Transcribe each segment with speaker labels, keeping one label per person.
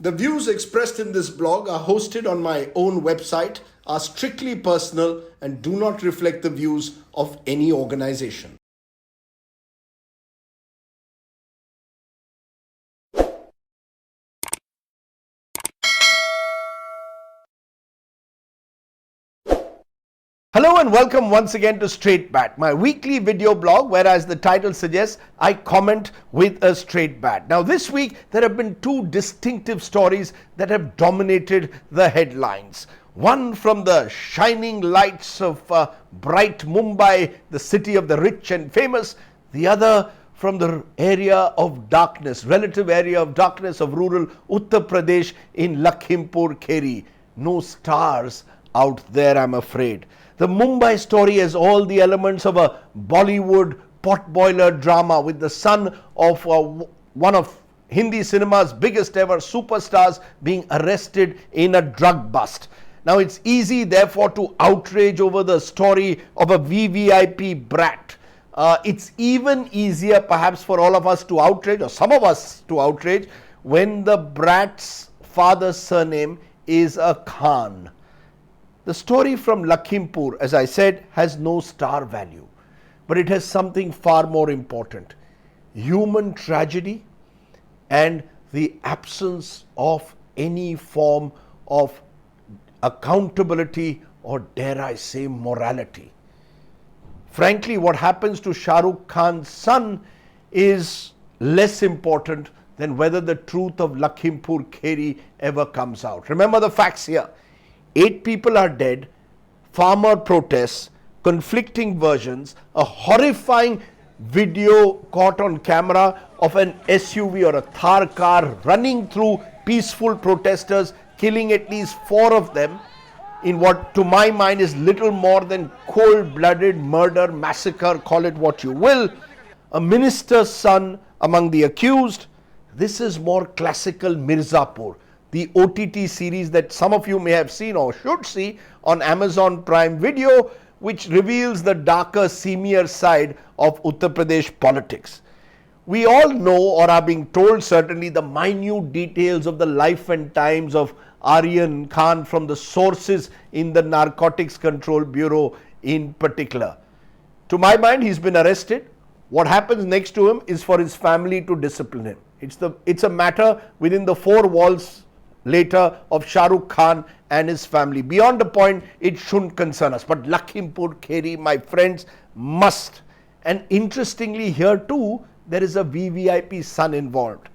Speaker 1: The views expressed in this blog are hosted on my own website, are strictly personal, and do not reflect the views of any organization. Hello and welcome once again to Straight Bat, my weekly video blog where, as the title suggests, I comment with a straight bat. Now this week there have been two distinctive stories that have dominated the headlines. One from the shining lights of bright Mumbai, the city of the rich and famous. The other from the area of darkness, relative area of darkness of rural Uttar Pradesh in Lakhimpur Kheri. No stars out there, I'm afraid. The Mumbai story has all the elements of a Bollywood potboiler drama, with the son of one of Hindi cinema's biggest ever superstars being arrested in a drug bust. Now it's easy therefore to outrage over the story of a VVIP brat. It's even easier perhaps for all of us to outrage, or some of us to outrage, when the brat's father's surname is a Khan. The story from Lakhimpur, as I said, has no star value, but it has something far more important: human tragedy and the absence of any form of accountability, or dare I say morality. Frankly, what happens to Shah Rukh Khan's son is less important than whether the truth of Lakhimpur Kheri ever comes out. Remember the facts here. 8 people are dead, farmer protests, conflicting versions, a horrifying video caught on camera of an SUV or a Thar car running through peaceful protesters, killing at least 4 of them in what to my mind is little more than cold-blooded murder, massacre, call it what you will. A minister's son among the accused. This is more classical Mirzapur, the OTT series that some of you may have seen or should see on Amazon Prime Video, which reveals the darker, seamier side of Uttar Pradesh politics. We all know, or are being told certainly, the minute details of the life and times of Aryan Khan from the sources in the Narcotics Control Bureau in particular. To my mind, he's been arrested. What happens next to him is for his family to discipline him. It's a matter within the 4 walls later of Shah Rukh Khan and his family. Beyond the point, it shouldn't concern us. But Lakhimpur Kheri, my friends, must. And interestingly here too, there is a VVIP son involved.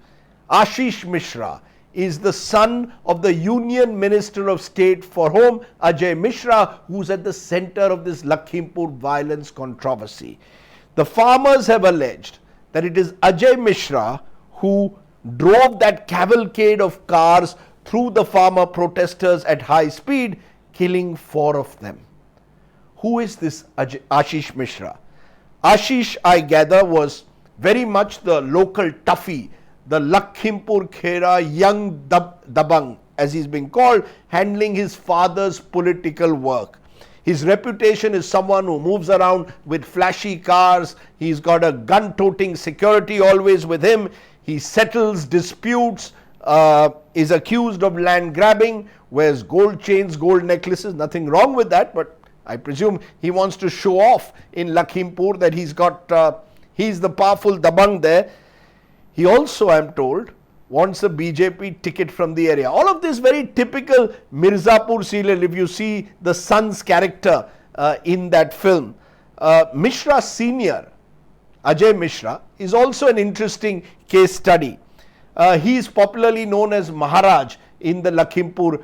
Speaker 1: Ashish Mishra is the son of the Union Minister of State for Home, Ajay Mishra, who's at the center of this Lakhimpur violence controversy. The farmers have alleged that it is Ajay Mishra who drove that cavalcade of cars through the farmer protesters at high speed, killing 4 of them. Who is this Ashish Mishra? Ashish, I gather, was very much the local toughie, the Lakhimpur Khera young Dabang, as he's been called, handling his father's political work. His reputation is someone who moves around with flashy cars. He's got a gun-toting security always with him. He settles disputes, is accused of land grabbing, wears gold chains, gold necklaces. Nothing wrong with that, but I presume he wants to show off in Lakhimpur that he's the powerful Dabang there. He also, I am told, wants a BJP ticket from the area. All of this very typical Mirzapur serial, if you see the son's character in that film. Mishra Senior, Ajay Mishra, is also an interesting case study. He is popularly known as Maharaj in the Lakhimpur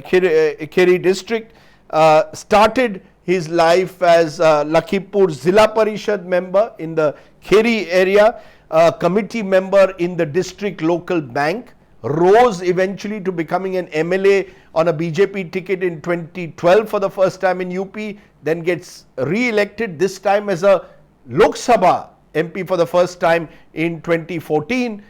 Speaker 1: Kheri district. Started his life as Lakhimpur Zilla Parishad member in the Kheri area, committee member in the district local bank, rose eventually to becoming an MLA on a BJP ticket in 2012 for the first time in UP, then gets re-elected, this time as a Lok Sabha MP for the first time in 2014,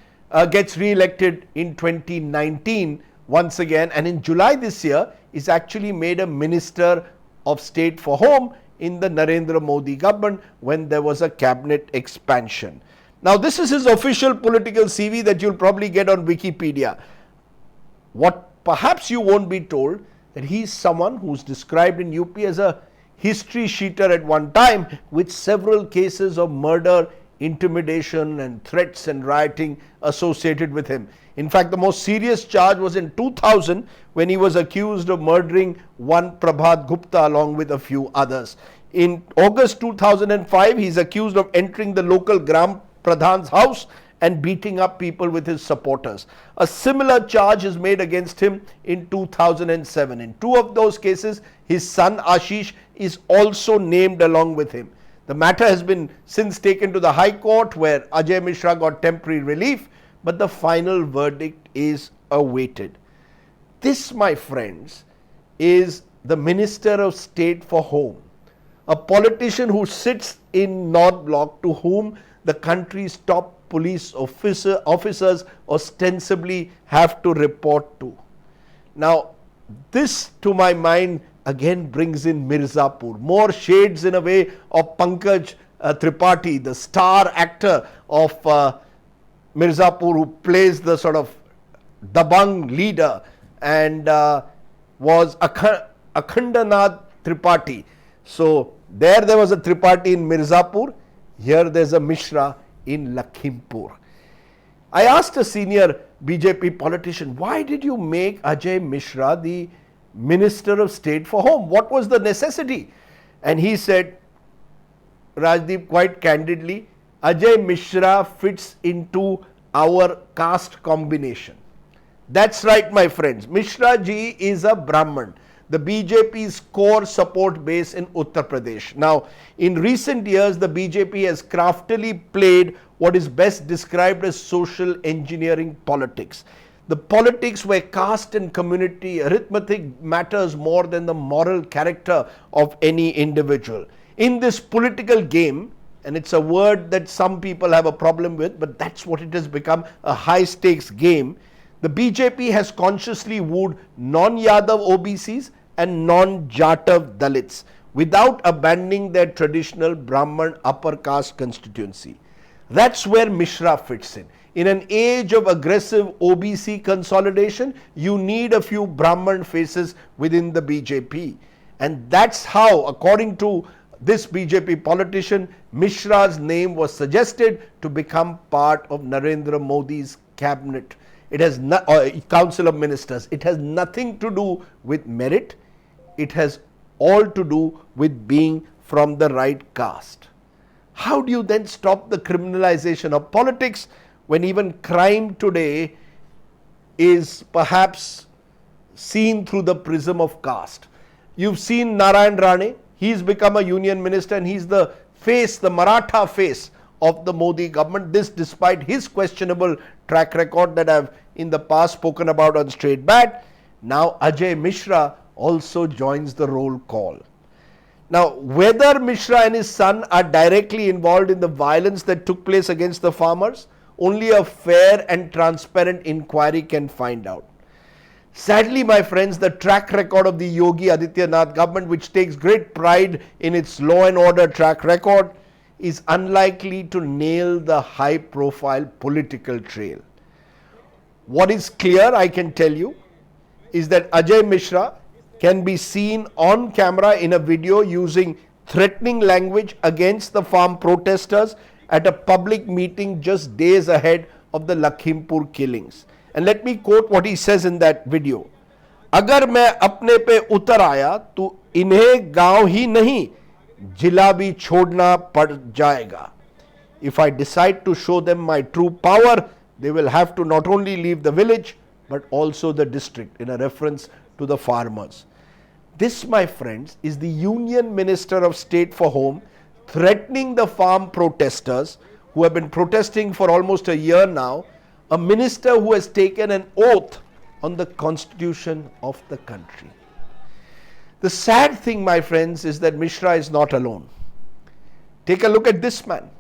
Speaker 1: gets re-elected in 2019 once again, and in July this year is actually made a Minister of State for Home in the Narendra Modi government when there was a cabinet expansion. Now this is his official political CV that you'll probably get on Wikipedia. What perhaps you won't be told, that he's someone who's described in UP as a history sheeter at one time, with several cases of murder, intimidation and threats and rioting associated with him. In fact, the most serious charge was in 2000 when he was accused of murdering one Prabhat Gupta along with a few others. In August 2005, he's accused of entering the local Gram Pradhan's house and beating up people with his supporters. A similar charge is made against him in 2007. In two of those cases, his son Ashish is also named along with him. The matter has been since taken to the High Court, where Ajay Mishra got temporary relief, but the final verdict is awaited. This, my friends, is the Minister of State for Home, a politician who sits in North Block, to whom the country's top police officers ostensibly have to report to. Now, this, to my mind, again brings in Mirzapur. More shades in a way of Pankaj Tripathi, the star actor of Mirzapur, who plays the sort of Dabang leader, and was Akhandanath Tripathi. So there was a Tripathi in Mirzapur, here there's a Mishra in Lakhimpur. I asked a senior BJP politician, why did you make Ajay Mishra the Minister of State for Home? What was the necessity? And he said, Rajdeep, quite candidly, Ajay Mishra fits into our caste combination. That's right, my friends. Mishra ji is a Brahman, the BJP's core support base in Uttar Pradesh. Now, in recent years, the BJP has craftily played what is best described as social engineering politics. The politics where caste and community arithmetic matters more than the moral character of any individual. In this political game, and it's a word that some people have a problem with, but that's what it has become, a high stakes game, the BJP has consciously wooed non-Yadav OBCs and non-Jatav Dalits without abandoning their traditional Brahman upper caste constituency. That's where Mishra fits in. In an age of aggressive OBC consolidation, you need a few Brahman faces within the BJP. And that's how, according to this BJP politician, Mishra's name was suggested to become part of Narendra Modi's cabinet. It has Council of Ministers. It has nothing to do with merit. It has all to do with being from the right caste. How do you then stop the criminalization of politics when even crime today is perhaps seen through the prism of caste? You've seen Narayan Rane. He's become a union minister and he's the face, the Maratha face of the Modi government. This despite his questionable track record that I've in the past spoken about on Straight Bat. Now Ajay Mishra also joins the roll call. Now, whether Mishra and his son are directly involved in the violence that took place against the farmers, only a fair and transparent inquiry can find out. Sadly, my friends, the track record of the Yogi Adityanath government, which takes great pride in its law and order track record, is unlikely to nail the high-profile political trail. What is clear, I can tell you, is that Ajay Mishra can be seen on camera in a video using threatening language against the farm protesters at a public meeting just days ahead of the Lakhimpur killings. And let me quote what he says in that video. अगर मैं अपने पे उतर आया तो इन्हें गांव ही नहीं जिला भी छोड़ना पड़ जाएगा. If I decide to show them my true power, they will have to not only leave the village but also the district, in a reference to the farmers. This, my friends, is the Union Minister of State for Home threatening the farm protesters who have been protesting for almost a year now, a minister who has taken an oath on the constitution of the country. The sad thing, my friends, is that Mishra is not alone. Take a look at this man,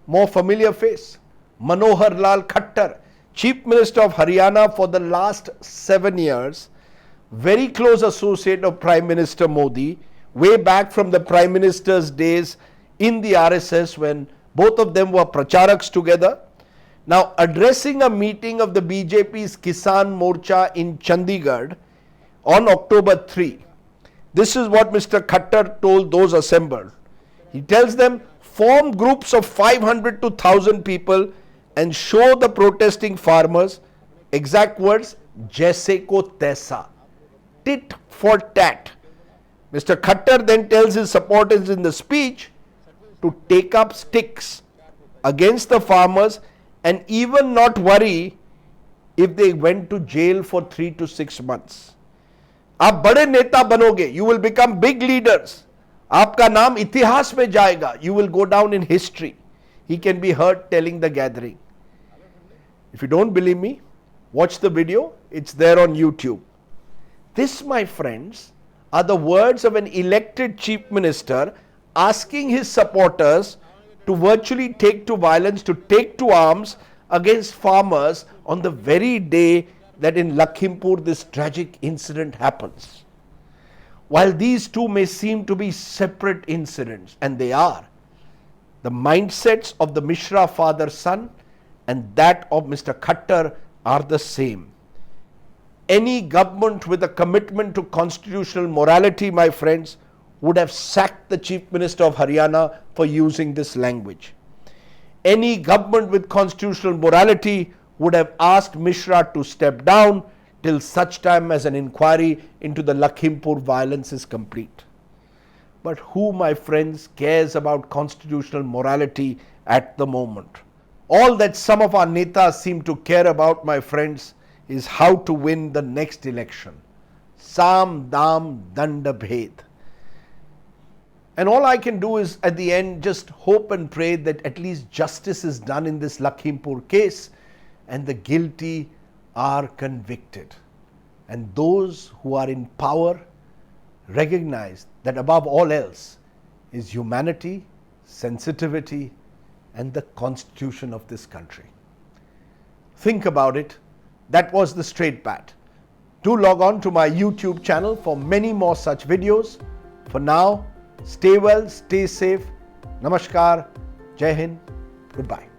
Speaker 1: more familiar face, Manohar Lal Khattar, Chief Minister of Haryana for the last 7 years, very close associate of Prime Minister Modi, way back from the Prime Minister's days in the RSS when both of them were pracharaks together. Now, addressing a meeting of the BJP's Kisan Morcha in Chandigarh on October 3, this is what Mr. Khattar told those assembled. He tells them, form groups of 500 to 1,000 people and show the protesting farmers, exact words, jaise ko taisa, tit for tat. Mr. Khattar then tells his supporters in the speech to take up sticks against the farmers and even not worry if they went to jail for 3 to 6 months. आप बड़े नेता बनोगे, you will become big leaders. आपका नाम इतिहास में जाएगा, you will go down in history. He can be heard telling the gathering. If you don't believe me, watch the video, it's there on YouTube. This, my friends, are the words of an elected chief minister asking his supporters to virtually take to violence, to take to arms against farmers on the very day that in Lakhimpur this tragic incident happens. While these two may seem to be separate incidents, and they are, the mindsets of the Mishra father-son and that of Mr. Khattar are the same. Any government with a commitment to constitutional morality, my friends, would have sacked the Chief Minister of Haryana for using this language. Any government with constitutional morality would have asked Mishra to step down till such time as an inquiry into the Lakhimpur violence is complete. But who, my friends, cares about constitutional morality at the moment? All that some of our netas seem to care about, my friends, is how to win the next election. Sam, Dam, Danda, Bhed. And all I can do is at the end just hope and pray that at least justice is done in this Lakhimpur case and the guilty are convicted. And those who are in power recognize that above all else is humanity, sensitivity, and the constitution of this country. Think about it. That was the Straight Bat. Do log on to my YouTube channel for many more such videos. For now, stay well, stay safe. Namaskar, Jai Hind, goodbye.